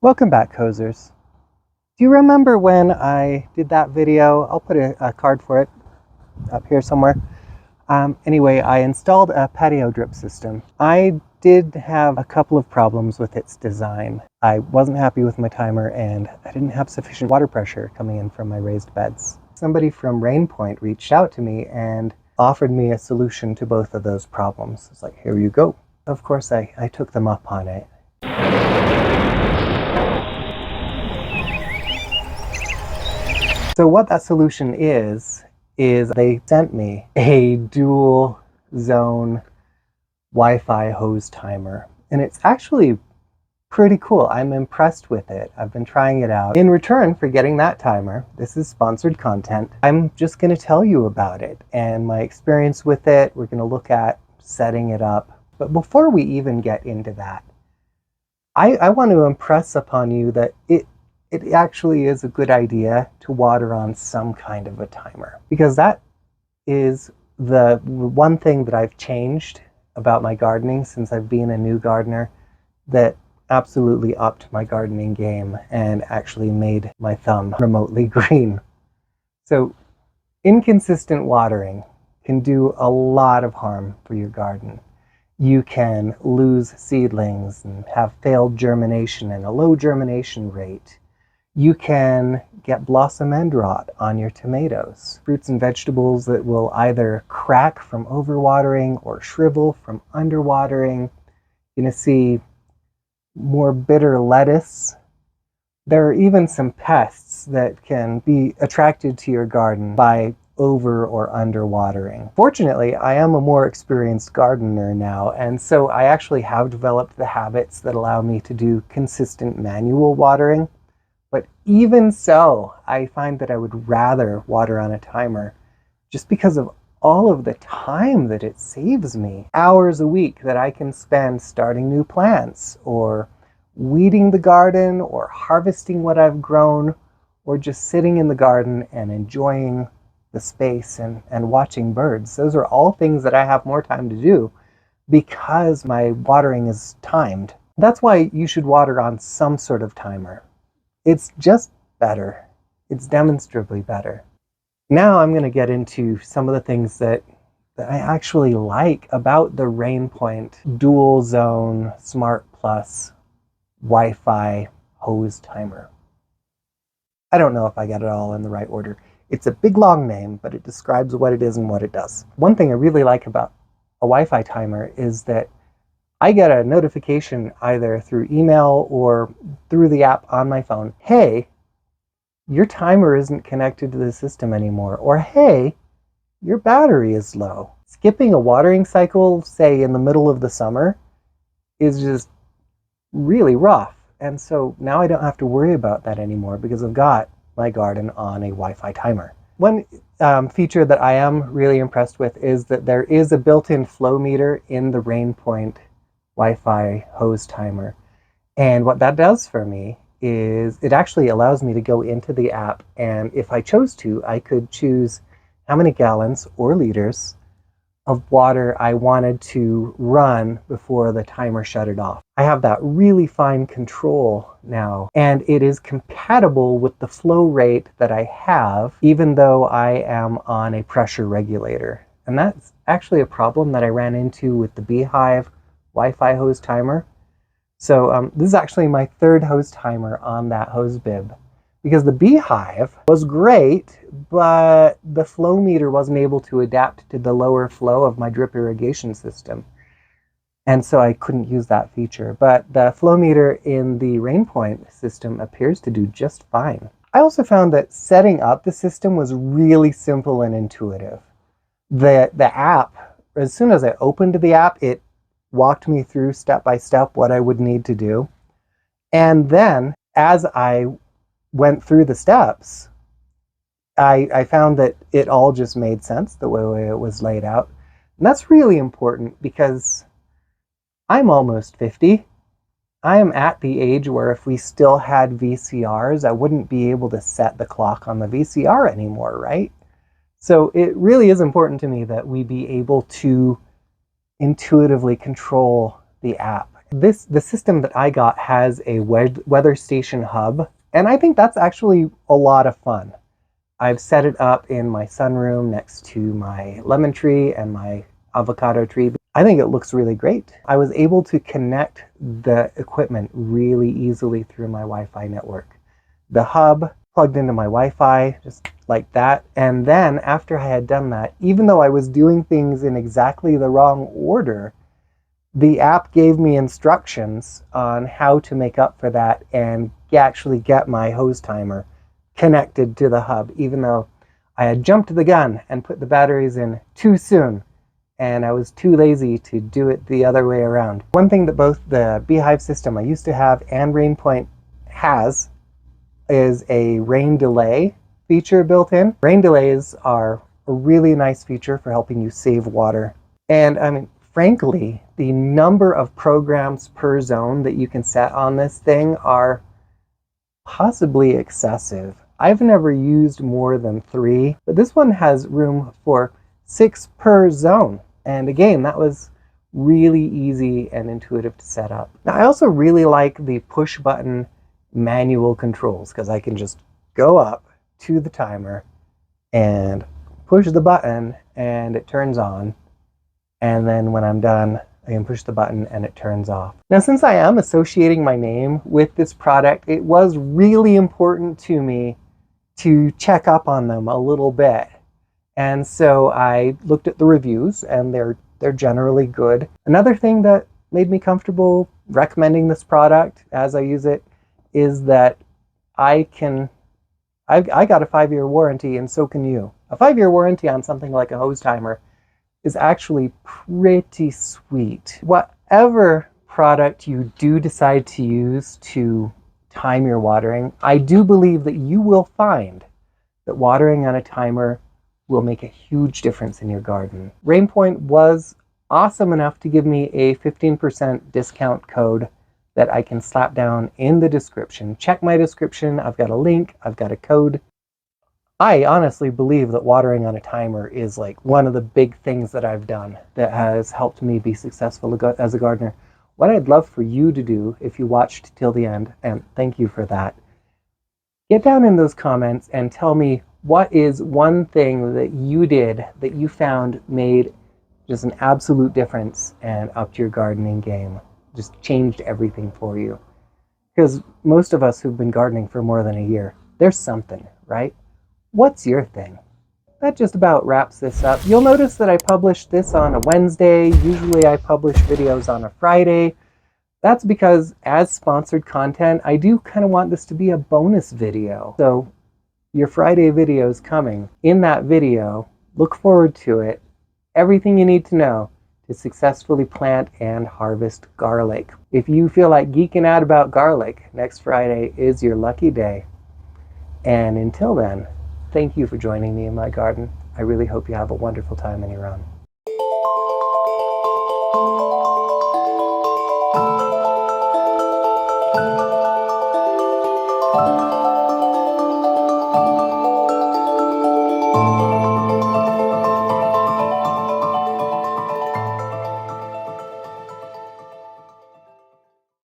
Welcome back, Cozers. Do you remember when I did that video? I'll put a card for it up here somewhere. Anyway, I installed a patio drip system. I did have a couple of problems with its design. I wasn't happy with my timer and I didn't have sufficient water pressure coming in from my raised beds. Somebody from RainPoint reached out to me and offered me a solution to both of those problems. It's like, here you go. Of course, I took them up on it. So what that solution is they sent me a dual zone Wi-Fi hose timer. And it's actually pretty cool. I'm impressed with it. I've been trying it out. In return for getting that timer, this is sponsored content, I'm just going to tell you about it and my experience with it. We're going to look at setting it up. But before we even get into that, I want to impress upon you that it actually is a good idea to water on some kind of a timer, because that is the one thing that I've changed about my gardening since I've been a new gardener that absolutely upped my gardening game and actually made my thumb remotely green. So inconsistent watering can do a lot of harm for your garden. You can lose seedlings and have failed germination and a low germination rate. You can get blossom end rot on your tomatoes. Fruits and vegetables that will either crack from overwatering or shrivel from underwatering. You're going to see more bitter lettuce. There are even some pests that can be attracted to your garden by over or underwatering. Fortunately, I am a more experienced gardener now, and so I actually have developed the habits that allow me to do consistent manual watering. But even so, I find that I would rather water on a timer just because of all of the time that it saves me. Hours a week that I can spend starting new plants or weeding the garden or harvesting what I've grown or just sitting in the garden and enjoying the space and watching birds. Those are all things that I have more time to do because my watering is timed. That's why you should water on some sort of timer. It's just better. It's demonstrably better. Now I'm going to get into some of the things that I actually like about the RainPoint Dual Zone Smart Plus Wi-Fi hose timer. I don't know if I got it all in the right order. It's a big long name, but it describes what it is and what it does. One thing I really like about a Wi-Fi timer is that I get a notification either through email or through the app on my phone. Hey, your timer isn't connected to the system anymore. Or hey, your battery is low. Skipping a watering cycle, say in the middle of the summer, is just really rough. And so now I don't have to worry about that anymore because I've got my garden on a Wi-Fi timer. One feature that I am really impressed with is that there is a built-in flow meter in the RainPoint Wi-Fi hose timer. And what that does for me is it actually allows me to go into the app, and if I chose to, I could choose how many gallons or liters of water I wanted to run before the timer shut it off. I have that really fine control now, and it is compatible with the flow rate that I have, even though I am on a pressure regulator. And that's actually a problem that I ran into with the Beehive Wi-Fi hose timer. So this is actually my third hose timer on that hose bib, because the Beehive was great, but the flow meter wasn't able to adapt to the lower flow of my drip irrigation system. And so I couldn't use that feature. But the flow meter in the RainPoint system appears to do just fine. I also found that setting up the system was really simple and intuitive. The app, as soon as I opened the app, it walked me through step by step what I would need to do. And then as I went through the steps, I found that it all just made sense the way it was laid out. And that's really important because I'm almost 50. I am at the age where if we still had VCRs, I wouldn't be able to set the clock on the VCR anymore, right? So it really is important to me that we be able to intuitively control the app The system that I got has a weather station hub, and I think that's actually a lot of fun. I've set it up in my sunroom next to my lemon tree and my avocado tree. I think it looks really great. I was able to connect the equipment really easily through my Wi-Fi network. The hub plugged into my Wi-Fi, just like that. And then after I had done that, even though I was doing things in exactly the wrong order, the app gave me instructions on how to make up for that and actually get my hose timer connected to the hub, even though I had jumped the gun and put the batteries in too soon, and I was too lazy to do it the other way around. One thing that both the Beehive system I used to have and RainPoint has is a rain delay feature built in. Rain delays are a really nice feature for helping you save water. And I mean, frankly, the number of programs per zone that you can set on this thing are possibly excessive. I've never used more than 3, but this one has room for 6 per zone. And again, that was really easy and intuitive to set up. Now, I also really like the push button manual controls because I can just go up to the timer and push the button and it turns on. And then when I'm done, I can push the button and it turns off. Now, since I am associating my name with this product, it was really important to me to check up on them a little bit. And so I looked at the reviews and they're generally good. Another thing that made me comfortable recommending this product as I use it is that I got a 5-year warranty, and so can you. A 5-year warranty on something like a hose timer is actually pretty sweet. Whatever product you do decide to use to time your watering, I do believe that you will find that watering on a timer will make a huge difference in your garden. RainPoint was awesome enough to give me a 15% discount code that I can slap down in the description. Check my description. I've got a link. I've got a code. I honestly believe that watering on a timer is like one of the big things that I've done that has helped me be successful as a gardener. What I'd love for you to do, if you watched till the end, and thank you for that, get down in those comments and tell me what is one thing that you did that you found made just an absolute difference and upped your gardening game. Just changed everything for you. Because most of us who've been gardening for more than a year, there's something, right? What's your thing? That just about wraps this up. You'll notice that I published this on a Wednesday. Usually I publish videos on a Friday. That's because as sponsored content, I do kind of want this to be a bonus video. So your Friday video is coming. In that video, look forward to it. Everything you need to know to successfully plant and harvest garlic. If you feel like geeking out about garlic, next Friday is your lucky day. And until then, thank you for joining me in my garden. I really hope you have a wonderful time in your own.